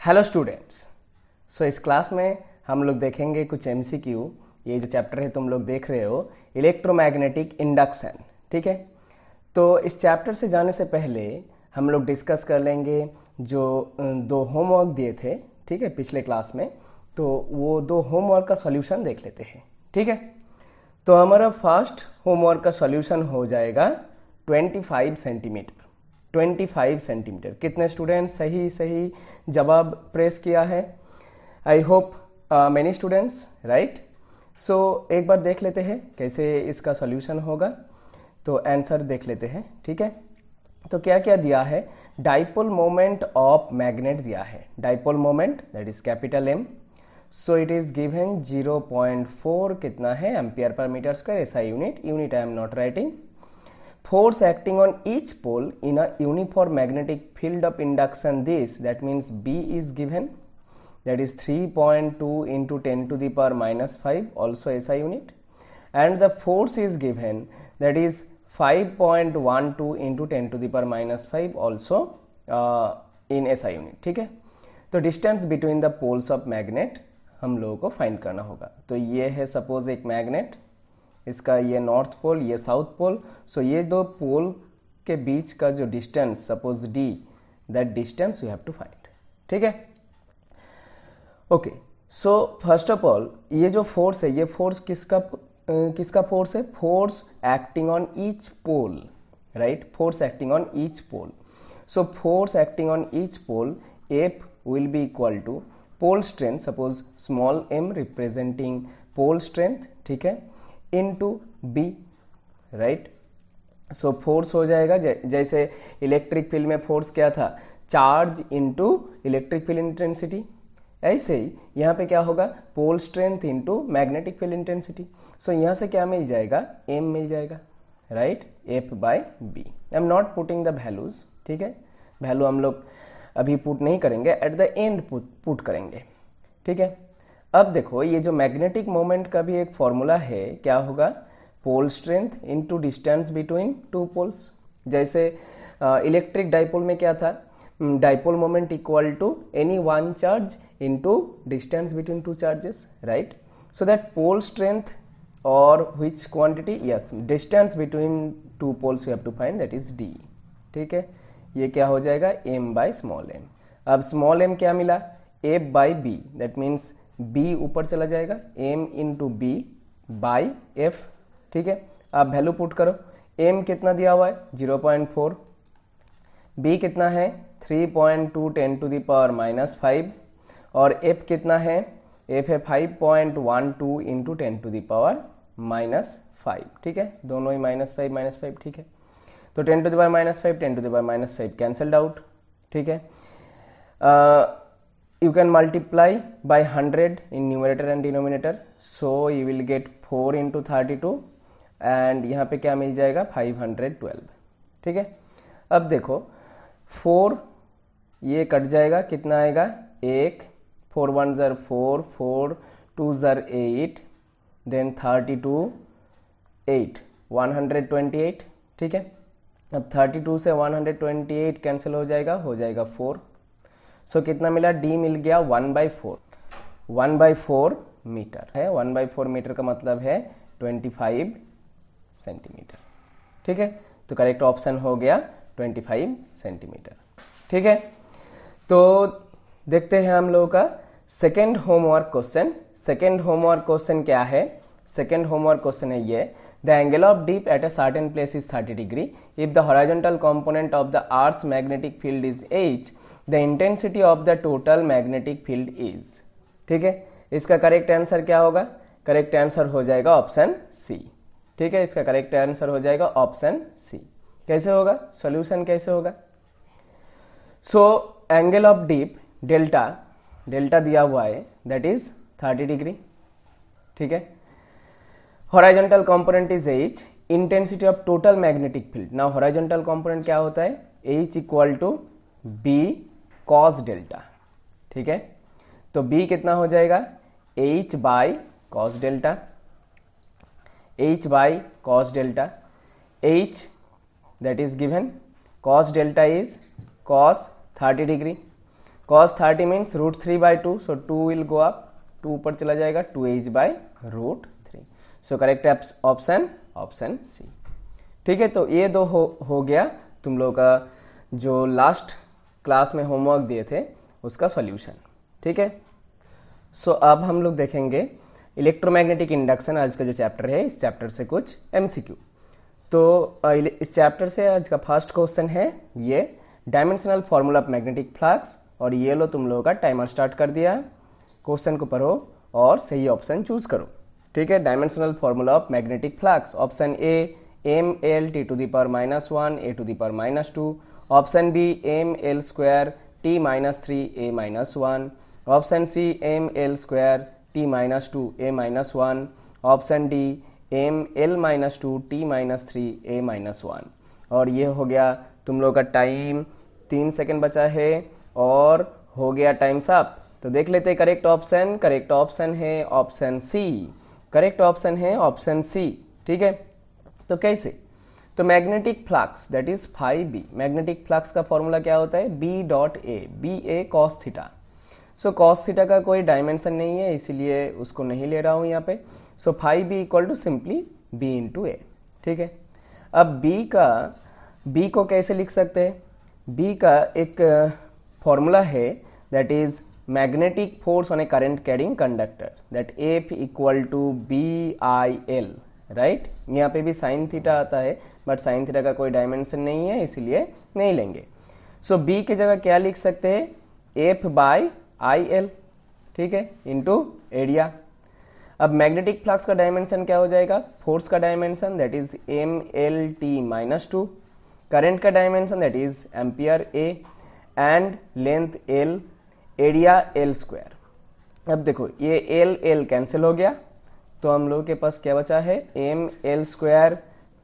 Hello students. सो इस class में हम लोग देखेंगे कुछ एमसीक्यू। ये जो चैप्टर है तुम लोग देख रहे हो इलेक्ट्रोमैग्नेटिक इंडक्शन, ठीक है। तो इस चैप्टर से जाने से पहले हम लोग डिस्कस कर लेंगे जो दो होमवर्क दिए थे, ठीक है, पिछले क्लास में। तो वो दो होमवर्क का सॉल्यूशन देख लेते हैं, ठीक है। तो हमारा फर्स्ट होमवर्क का सॉल्यूशन हो जाएगा 25 सेंटीमीटर। 25 सेंटीमीटर। कितने स्टूडेंट्स सही जवाब प्रेस किया है? I hope many students, right. So एक बार देख लेते हैं कैसे इसका सॉल्यूशन होगा। तो आंसर देख लेते हैं, ठीक है। तो क्या क्या दिया है? डाइपोल मोमेंट ऑफ मैग्नेट दिया है। Dipole moment that is capital M. So it is given 0.4 कितना है एम्पियर पर मीटर स्क्वायर, ऐसा unit I am not writing. Force acting on each pole in a uniform magnetic field of induction, this that means B is given, that is 3.2 into 10 to the power minus 5, also SI unit, and the force is given, that is 5.12 into 10 to the power minus 5, also in SI unit, ठीक है। तो distance between the poles of magnet हम लोगों को find करना होगा। तो ये है सपोज एक मैग्नेट, इसका ये नॉर्थ पोल, ये साउथ पोल। सो ये दो पोल के बीच का जो distance suppose D, that distance you have to find, ठीक है। Okay, so first of all ये जो फोर्स है, ये फोर्स किसका फोर्स है? Force acting on each pole, right. Force acting on each pole. So force acting on each pole F will be equal to pole strength, suppose small M representing pole strength, ठीक है, into B, right. So force हो जाएगा जैसे electric field में force क्या था? Charge into electric field intensity. ऐसे ही यहाँ पे क्या होगा? Pole strength into magnetic field intensity. So यहाँ से क्या मिल जाएगा? एम मिल जाएगा, right, F by B. I am not putting the values, ठीक है। वैल्यू हम लोग अभी पुट नहीं करेंगे, एट द एंड पुट करेंगे, ठीक है। अब देखो ये जो मैग्नेटिक मोमेंट का भी एक फॉर्मूला है, क्या होगा? Pole strength into distance between two poles. जैसे इलेक्ट्रिक डाइपोल में क्या था? Dipole moment equal to any one charge into distance between two charges, right. So that pole strength और which quantity? Yes, distance between two poles you have to find, that is D, ठीक है। ये क्या हो जाएगा? M by small M. अब small M क्या मिला? F by B, that means B ऊपर चला जाएगा, M into B by F, ठीक है। आप वैल्यू पुट करो। एम कितना दिया हुआ है? 0.4। बी कितना है? 3.2 10 टू द पावर माइनस 5। और एफ कितना है? एफ है 5.12 into 10 to the power minus 5, ठीक है। दोनों ही -5, ठीक है। तो 10 to the power minus 5, 10 to the power minus 5 कैंसल्ड आउट, ठीक है। You can multiply by 100 in numerator and denominator, so you will get 4 into 32 and यहाँ पे क्या मिल जाएगा? 512, ठीक है। अब देखो 4 ये कट जाएगा, कितना आएगा? 1, 4 1 ज़र 4, 4 2 ज़र 8, देन 32 8 128, ठीक है। अब 32 से 128 कैंसिल हो जाएगा 4। सो कितना मिला? डी मिल गया 1/4। 1/4 मीटर है। 1/4 मीटर का मतलब है 25 सेंटीमीटर, ठीक है। तो करेक्ट ऑप्शन हो गया 25 सेंटीमीटर, ठीक है। तो देखते हैं हम लोगों का second homework question. Second homework question क्या है? सेकेंड होमवर्क क्वेश्चन है ये, the angle of dip at a certain place is 30 degree. If the horizontal component of the Earth's magnetic field is h, the intensity of the total magnetic field is, ठीक है। इसका correct answer क्या होगा? Correct answer हो जाएगा option C, ठीक है। इसका करेक्ट आंसर हो जाएगा ऑप्शन सी। कैसे होगा सॉल्यूशन? कैसे होगा? So angle of dip delta दिया हुआ है, दैट इज 30 डिग्री, ठीक है। Horizontal component is h, intensity of total magnetic field. Now horizontal component क्या होता है? h equal to b cos delta, ठीक है। तो b कितना हो जाएगा? h by cos delta, h by cos delta. h that is given, cos delta is cos 30 degree. cos 30 means √3/2, so 2 will go up, 2 ऊपर चला जाएगा, 2h/√3। So correct option option C. ठीक है, तो ये दो हो गया तुम लोग का जो लास्ट क्लास में होमवर्क दिए थे उसका सॉल्यूशन। ठीक है, सो अब हम लोग देखेंगे इलेक्ट्रोमैग्नेटिक इंडक्शन, आज का जो चैप्टर है, इस चैप्टर से कुछ एमसीक्यू। तो इस चैप्टर से आज का फर्स्ट क्वेश्चन है ये dimensional formula of magnetic flux, और ये लो तुम लोगों का टाइमर स्टार्ट कर दिया। क्वेश्चन को पढ़ो और सही ऑप्शन चूज करो। ठीक है, dimensional formula of magnetic flux, option A ml t⁻⁻1 a⁻², option B ml² t−3 a−1, option C ml² t−2 a−1, option D ml−2 t−3 a−1। और ये हो गया तुम लोग का टाइम, 3 सेकंड बचा है और हो गया टाइम्स अप। तो देख लेते हैं करेक्ट ऑप्शन। करेक्ट ऑप्शन है ऑप्शन सी। करेक्ट ऑप्शन है ऑप्शन सी। ठीक है, तो कैसे? तो magnetic flux that is φb, magnetic flux का फॉर्मूला क्या होता है? B.A, BA cos theta. So cos theta का कोई डायमेंशन नहीं है, इसीलिए उसको नहीं ले रहा हूं यहाँ पे। So φb equal to simply B into A. ठीक है, अब B को कैसे लिख सकते हैं? B का एक फॉर्मूला है that is magnetic force on a current carrying conductor, that F equal to BIL, right. यहाँ पे भी साइन थीटा आता है, बट साइन थीटा का कोई डायमेंशन नहीं है, इसीलिए नहीं लेंगे। सो B की जगह क्या लिख सकते हैं? F/IL, ठीक है, इंटू एरिया। अब मैग्नेटिक फ्लक्स का डायमेंशन क्या हो जाएगा? फोर्स का dimension that is mlt-2, current का dimension that is ampere A, and length L, area L²। अब देखो ये L कैंसिल हो गया, तो हम लोग के पास क्या बचा है? ml²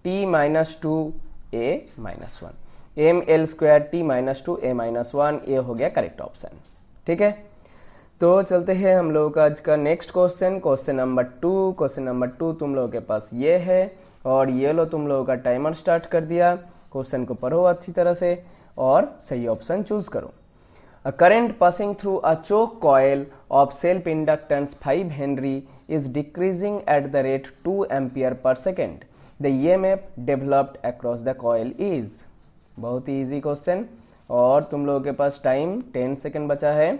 t-2 a-1, ml² t-2 a-1, ये हो गया करेक्ट ऑप्शन। ठीक है, तो चलते हैं हम लोग का आज का next question, question number 2। Question number 2 तुम लोगों के पास ये है, और ये लो तुम लोगों का टाइमर स्टार्ट कर दिया। क्वेश्चन को पढ़ो अच्छी तरह से और सही ऑप्शन चूज करो। A current passing through a choke coil of self-inductance 5 Henry is decreasing at the rate 2 ampere per second. The EMF developed across the coil is। बहुत ही इजी क्वेश्चन, और तुम लोगों के पास टाइम 10 सेकेंड बचा है।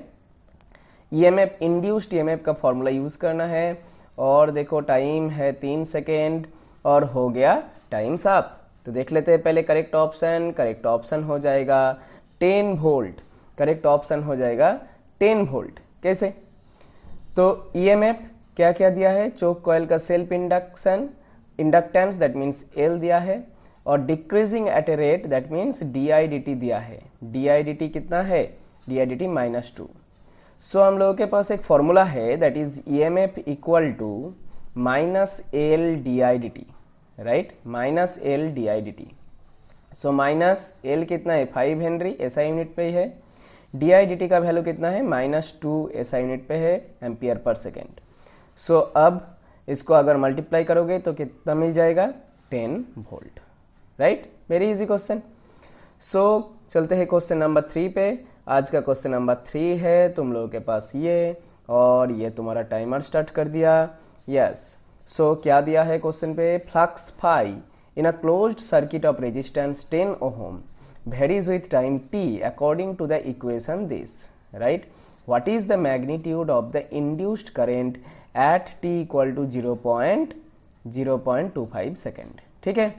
EMF induced EMF का formula use करना है, और देखो टाइम है 3 सेकेंड और हो गया टाइम्स अप। तो देख लेते हैं पहले करेक्ट ऑप्शन। करेक्ट ऑप्शन हो जाएगा 10 वोल्ट। करेक्ट ऑप्शन हो जाएगा 10 वोल्ट। कैसे? तो EMF क्या क्या दिया है? चोक कॉइल का self inductance that means L दिया है, और decreasing eight a rate that means DI/dt दिया है। DI/dt कितना है? DI/dt -2। सो हम लोगों के पास एक फॉर्मूला है that is EMF equal to -L DI/dt, right, -L DI/dt। So -L कितना है? 5 हेनरी, ऐसा यूनिट पे ही है। DI/dt का वैल्यू कितना है? -2 ऐसा यूनिट पे है, एम्पियर पर सेकेंड। सो अब इसको अगर मल्टीप्लाई करोगे तो कितना मिल जाएगा? 10 volt, right. Very easy question. So चलते हैं क्वेश्चन नंबर 3 पे। आज का क्वेश्चन नंबर 3 है तुम लोगों के पास ये, और ये तुम्हारा टाइमर स्टार्ट कर दिया। यस, सो क्या दिया है क्वेश्चन पे? Flux phi in a closed circuit of resistance 10 ohm varies with time t according to the equation this, right? What is the magnitude of the induced current at t equal to 0.25 second? ठीक है,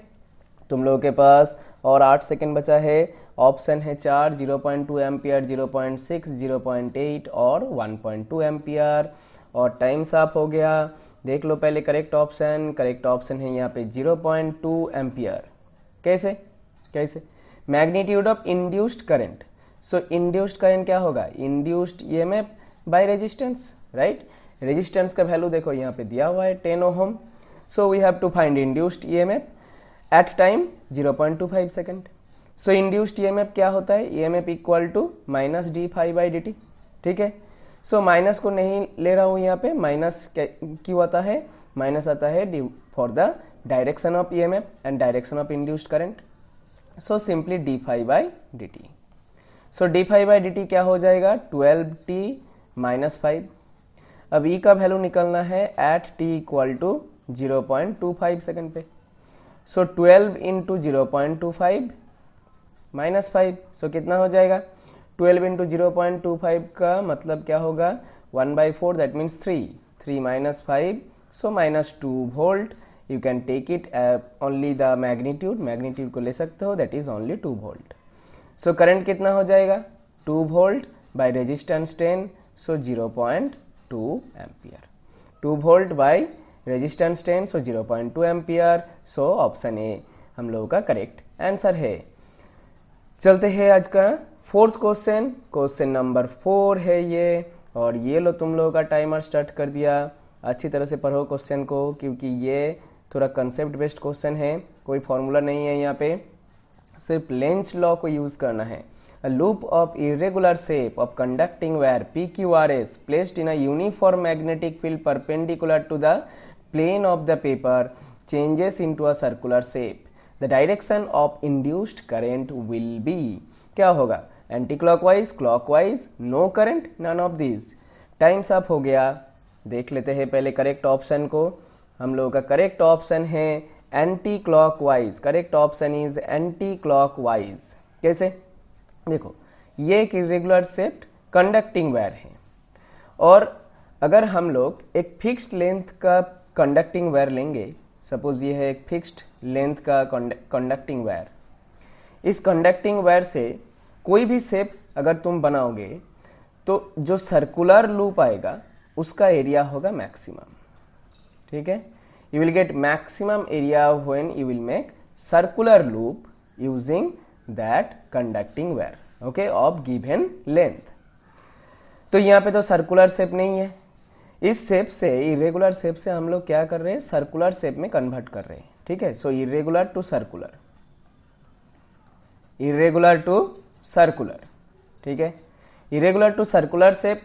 तुम लोगों के पास और 8 second बचा है। Option है 4, 0.2 ampere, 0.6, 0.8 और 1.2 एम्पियर, और टाइम्स अप हो गया। देख लो पहले करेक्ट ऑप्शन। करेक्ट ऑप्शन है यहाँ पे 0.2 एम्पियर। कैसे? कैसे? Magnitude of induced current. So induced current क्या होगा? Induced EMF by resistance, right. Resistance का वैल्यू देखो यहाँ पे दिया हुआ है 10 ohm. So we have to find induced EMF at time 0.25 second. So induced EMF क्या होता है? EMF equal to -dφ/dt। ठीक है, सो माइनस को नहीं ले रहा हूँ यहाँ पे। माइनस क्यों आता है? माइनस आता है for the direction of EMF and direction of induced current. So simply dφ/dt। So D five by D T क्या हो जाएगा 12t माइनस 5। अब ई का वैल्यू निकलना है at T equal to 0.25 second पे। सो 12 इंटू 0.25 माइनस 5, सो कितना हो जाएगा 12 इंटू 0.25 का मतलब क्या होगा 1/4, that means 3 minus 5, so minus 2 volt. You can take it only the magnitude को ले सकते हो, that is only 2 volt. So current कितना हो जाएगा 2 volt by resistance 10, so 0.2 ampere. 2 volt by resistance 10, so 0.2 ampere. So option A हम लोगों का करेक्ट आंसर है। चलते हैं आज का फोर्थ क्वेश्चन, क्वेश्चन नंबर 4 है ये, और ये लो तुम लोगों का टाइमर स्टार्ट कर दिया। अच्छी तरह से पढ़ो क्वेश्चन को, क्योंकि ये थोड़ा कंसेप्ट बेस्ड क्वेश्चन है, कोई फॉर्मूला नहीं है यहाँ पे, सिर्फ लेंज लॉ को यूज करना है। A loop of irregular shape of conducting wire PQRS placed in a uniform magnetic field perpendicular to the plane of the paper changes into a circular shape. The direction of induced current will be, क्या होगा anticlockwise, clockwise, no current, none of this. Times up हो गया। देख लेते हैं पहले correct option को। हम लोगों का करेक्ट ऑप्शन है anti clockwise. Correct option is anti clockwise. कैसे देखो, ये एक इरेगुलर शेप्ड कंडक्टिंग वायर है, और अगर हम लोग एक फिक्स्ड लेंथ का कंडक्टिंग वायर लेंगे, सपोज ये है एक फिक्स्ड लेंथ का कंडक्टिंग वायर, इस कंडक्टिंग वायर से कोई भी शेप अगर तुम बनाओगे तो जो सर्कुलर लूप आएगा उसका एरिया होगा मैक्सिमम। ठीक है, you will get maximum area when you will make circular loop using that conducting wire, okay, of given length. तो यहाँ पे तो सर्कुलर शेप नहीं है, इस शेप से, इरेगुलर शेप से हम लोग क्या कर रहे हैं, सर्कुलर शेप में कन्वर्ट कर रहे हैं। ठीक है, so irregular to circular, irregular to circular. ठीक है, इरेगुलर टू सर्कुलर शेप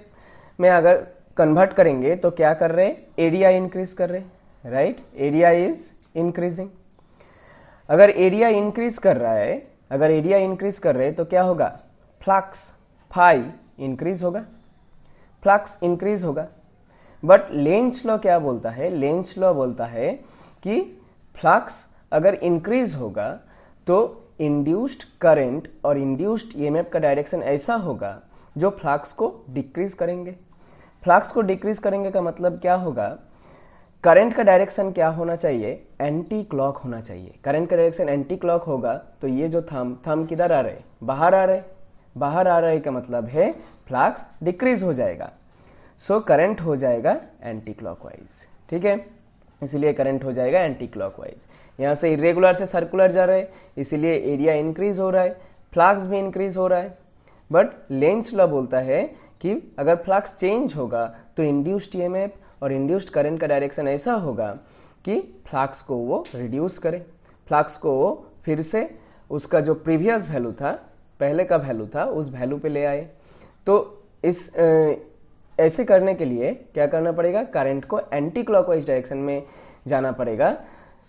में अगर कन्वर्ट करेंगे तो क्या कर रहे हैं, एरिया इंक्रीज कर रहे हैं, राइट, एरिया इज इंक्रीजिंग। अगर एरिया इंक्रीज कर रहा है, अगर एरिया इंक्रीज कर रहे हैं तो क्या होगा, फ्लक्स फाई इंक्रीज होगा, फ्लक्स इंक्रीज होगा। बट लेंज लॉ क्या बोलता है, लेंज लॉ बोलता है कि फ्लक्स अगर इंक्रीज होगा तो इंड्यूस्ड करंट और इंड्यूस्ड ईएमएफ का डायरेक्शन ऐसा होगा जो फ्लक्स को डिक्रीज करेंगे। फ्लक्स को डिक्रीज करेंगे का मतलब क्या होगा, करंट का डायरेक्शन क्या होना चाहिए, एंटी क्लॉक होना चाहिए। करंट का डायरेक्शन एंटी क्लॉक होगा तो ये जो थंब किधर आ रहे, बाहर आ रहे, बाहर आ रहे का मतलब है फ्लक्स डिक्रीज हो जाएगा, सो करंट हो जाएगा एंटी क्लॉकवाइज। ठीक है, इसलिए करंट हो जाएगा एंटी क्लॉकवाइज। यहाँ से इरेगुलर से सर्कुलर जा रहे हैं, इसीलिए एरिया इंक्रीज हो रहा है, फ्लक्स भी इंक्रीज हो रहा है। बट लेंज लॉ बोलता है कि अगर फ्लक्स चेंज होगा तो इंड्यूस्ड ईएमएफ और इंड्यूस्ड करंट का डायरेक्शन ऐसा होगा कि फ्लक्स को वो रिड्यूस करे, फ्लक्स को वो फिर से उसका जो प्रीवियस वैल्यू था, पहले का वैल्यू था, उस वैल्यू पे ले आए। तो इस ऐसे करने के लिए क्या करना पड़ेगा, करंट को एंटी क्लॉकवाइज डायरेक्शन में जाना पड़ेगा।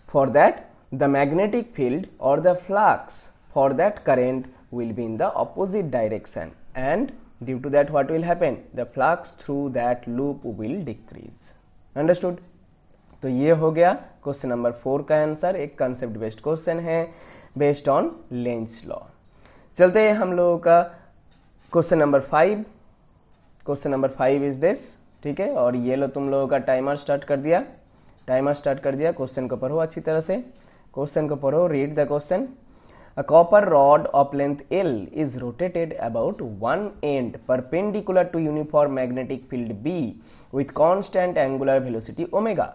For that the magnetic field और the flux for that current will be in the opposite direction, and due to that what will happen, the flux through that loop will decrease. Understood? तो ये हो गया question number 4 का answer. एक concept based question है based on Lenz law. चलते हैं हम लोगों का question number 5। Question number 5 is this. ठीक है, और ये लो तुम लोगों का टाइमर स्टार्ट कर दिया, टाइमर स्टार्ट कर दिया। क्वेश्चन को पढ़ो अच्छी तरह से, क्वेश्चन को पढ़ो, read the question. A copper rod of length L is rotated about one end perpendicular to uniform magnetic field B with constant angular velocity omega.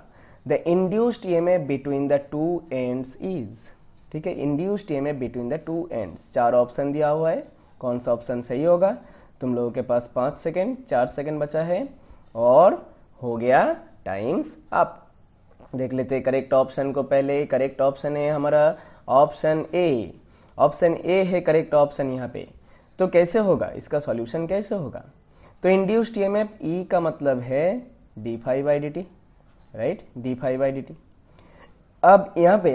The induced EMF between the two ends is, ठीक है, induced EMF between the two ends। 4 option दिया हुआ है, कौन सा option सही होगा। तुम लोगों के पास 5 सेकेंड, 4 सेकेंड बचा है और हो गया टाइम्स अप। देख लेते हैं करेक्ट ऑप्शन को पहले। करेक्ट ऑप्शन है हमारा ऑप्शन ए। ऑप्शन ए है करेक्ट ऑप्शन यहाँ पे। तो कैसे होगा इसका सॉल्यूशन, कैसे होगा, तो इंड्यूस्ड ईएमएफ ई का मतलब है D phi by D T, right, D phi by D T. अब यहाँ पे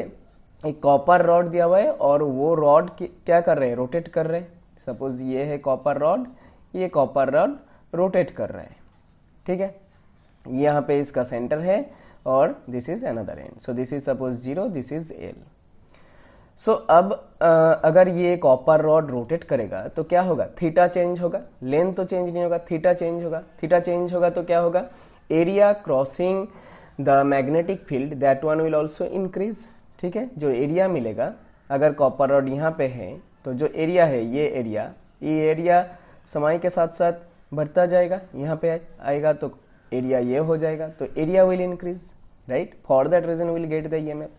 एक कॉपर रॉड दिया हुआ है और वो रॉड क्या कर रहे हैं, रोटेट कर रहे हैं, सपोज ये है कॉपर रॉड, ये कॉपर रॉड रोटेट कर रहा है, ठीक है। यहाँ पे इसका सेंटर है और this is another end, so this is suppose 0, this is L. So अब अगर ये कॉपर रॉड रोटेट करेगा तो क्या होगा, थीटा चेंज होगा, लेंथ तो चेंज नहीं होगा, थीटा चेंज होगा। थीटा चेंज होगा तो क्या होगा, area crossing the magnetic field that one will also increase, ठीक है। जो एरिया मिलेगा, अगर कॉपर रॉड यहाँ पे है तो जो एरिया है ये एरिया समय के साथ साथ बढ़ता जाएगा, यहाँ पे आएगा तो एरिया ये हो जाएगा, तो area will increase, right. For that reason will get the EMF.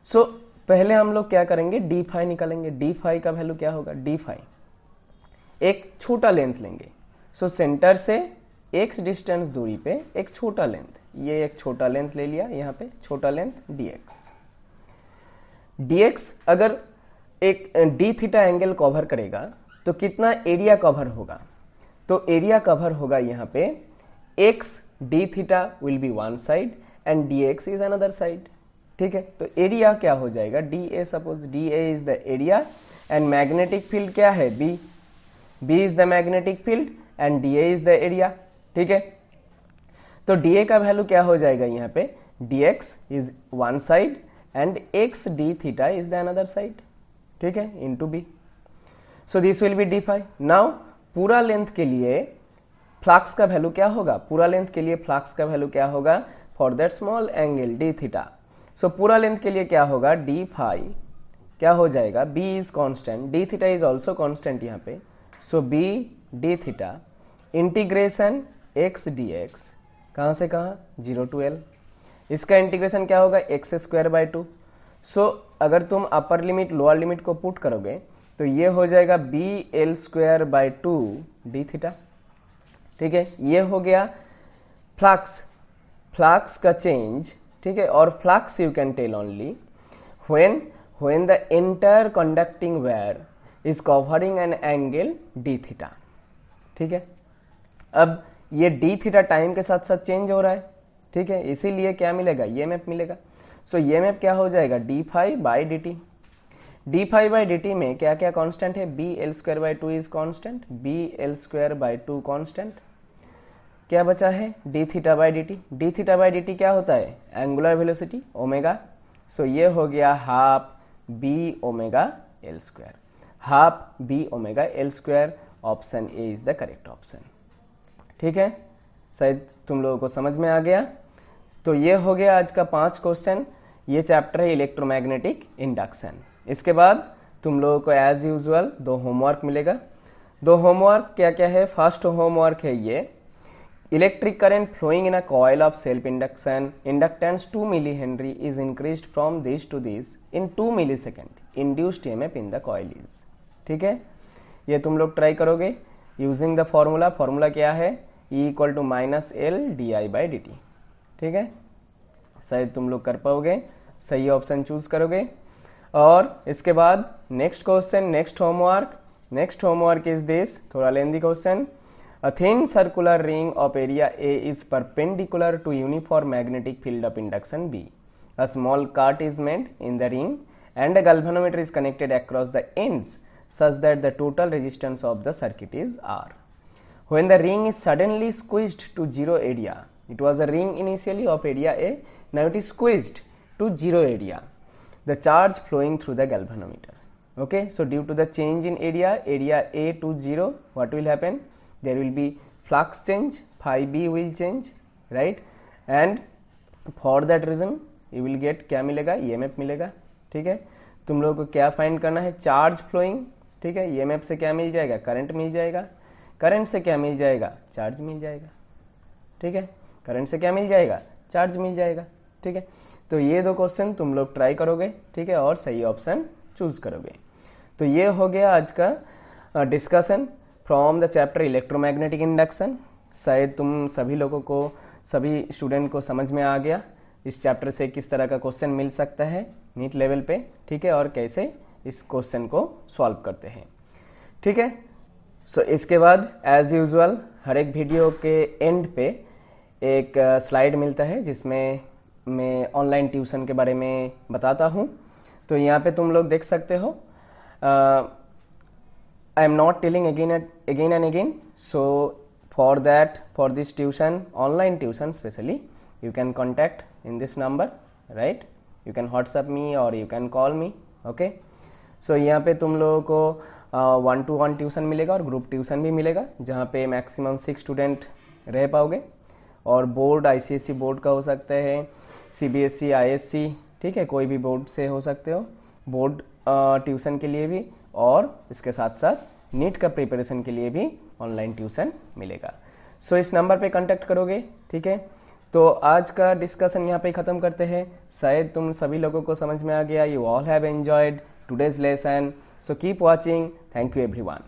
So पहले हम लोग क्या करेंगे, डी फाई निकालेंगे। डी फाई का वैल्यू क्या होगा, डी फाई एक छोटा लेंथ लेंगे। सो सेंटर से एक्स डिस्टेंस दूरी पे एक छोटा लेंथ, ये एक छोटा लेंथ ले लिया, यहाँ पे छोटा लेंथ dx। dx अगर एक डी थीटा एंगल कवर करेगा तो कितना एरिया कवर होगा, तो एरिया कवर होगा यहाँ पे x D theta will be one side and dx is another side, ठीक है। तो एरिया क्या हो जाएगा, dA, suppose dA is the area and magnetic field क्या है, B is the magnetic field and dA is the area, ठीक है। तो dA का वैल्यू क्या हो जाएगा यहाँ पे, dx is one side and x D theta is the another side, ठीक है, into b। So this will be D phi. Now पूरा लेंथ के लिए फ्लक्स का वैल्यू क्या होगा, पूरा लेंथ के लिए फ्लक्स का वैल्यू क्या होगा, for that small angle D theta. So पूरा लेंथ के लिए क्या होगा, डी फाई क्या हो जाएगा, b is constant, D theta is also constant यहाँ पे। सो b D theta integration x dx, कहाँ से कहाँ, 0 to l। इसका इंटीग्रेशन क्या होगा, x²/2। सो अगर तुम अपर लिमिट लोअर लिमिट को पुट करोगे तो ये हो जाएगा bl²/2 डी थीटा, ठीक है। ये हो गया फ्लक्स का चेंज, ठीक है। और flux you can tell only when the entire conducting wire is covering an angle D theta, ठीक है। अब ये डी थीटा टाइम के साथ साथ चेंज हो रहा है, ठीक है, इसीलिए क्या मिलेगा, ईएमएफ मिलेगा। सो ईएमएफ क्या हो जाएगा, D phi by D T. D phi by D T में क्या क्या कांस्टेंट है, bl²/2 is constant, bl²/2 constant. क्या बचा है, D theta by D T. D theta by D T क्या होता है, एंगुलर वेलोसिटी ओमेगा। सो ये हो गया half B omega L square, half B omega L square. Option A is the correct option, ठीक है। शायद तुम लोगों को समझ में आ गया। तो ये हो गया आज का 5 क्वेश्चन। ये चैप्टर है इलेक्ट्रोमैग्नेटिक इंडक्शन। इसके बाद तुम लोगों को एज यूजुअल 2 होमवर्क मिलेगा। 2 होमवर्क क्या क्या है, फर्स्ट होमवर्क है ये, electric current flowing in a coil of self induction, inductance 2 millihenry is increased from this to this in 2 millisecond, induced EMF in the coil is, ठीक है। ये तुम लोग ट्राई करोगे यूजिंग द फॉर्मूला। फॉर्मूला क्या है, E = -L di/dt, ठीक है। शायद तुम लोग कर पाओगे, सही ऑप्शन चूज करोगे। और इसके बाद next question, next homework is this, थोड़ा lengthy question. A thin circular ring of area A is perpendicular to uniform magnetic field of induction B. A small cut is made in the ring and a galvanometer is connected across the ends such that the total resistance of the circuit is R. When the ring is suddenly squeezed to 0 area, it was a ring initially of area A, now it is squeezed to 0 area, the charge flowing through the galvanometer. Okay, so due to the change in area A to 0, what will happen? There will be flux change, phi B will change, right? And for that reason you will get क्या मिलेगा, EMF मिलेगा, ठीक है। तुम लोगों को क्या find करना है, चार्ज फ्लोइंग, ठीक है। EMF से क्या मिल जाएगा, करंट मिल जाएगा। करंट से क्या मिल जाएगा, चार्ज मिल जाएगा, ठीक है। करंट से क्या मिल जाएगा, चार्ज मिल जाएगा, ठीक है। तो ये 2 क्वेश्चन तुम लोग ट्राई करोगे, ठीक है, और सही ऑप्शन चूज करोगे। तो ये हो गया आज का discussion from the chapter electromagnetic induction. शायद तुम सभी लोगों को, सभी स्टूडेंट को समझ में आ गया इस चैप्टर से किस तरह का क्वेश्चन मिल सकता है नीट लेवल पे, ठीक है, और कैसे इस क्वेश्चन को सॉल्व करते हैं, ठीक है। सो इसके बाद एज यूजुअल हर एक वीडियो के एंड पे एक स्लाइड मिलता है जिसमें मैं ऑनलाइन ट्यूशन के बारे में बताता हूँ। तो यहाँ पे तुम लोग देख सकते हो I am not telling again and again. So for that, for this tuition, online tuition specially, you can contact in this number, right? You can WhatsApp me or you can call me. Okay. So यहाँ पे तुम लोगों को 1-to-1 tuition मिलेगा और group tuition भी मिलेगा, जहाँ पे मैक्सिमम 6 स्टूडेंट रह पाओगे। और बोर्ड ICSE बोर्ड का हो सकता है, CBSE, ISC, ठीक है, कोई भी बोर्ड से हो सकते हो बोर्ड ट्यूशन के लिए भी, और इसके साथ साथ नीट का प्रिपरेशन के लिए भी ऑनलाइन ट्यूशन मिलेगा। सो इस नंबर पे कांटेक्ट करोगे, ठीक है। तो आज का डिस्कशन यहाँ पे ख़त्म करते हैं। शायद तुम सभी लोगों को समझ में आ गया। You all have enjoyed today's lesson. So keep watching. Thank you everyone.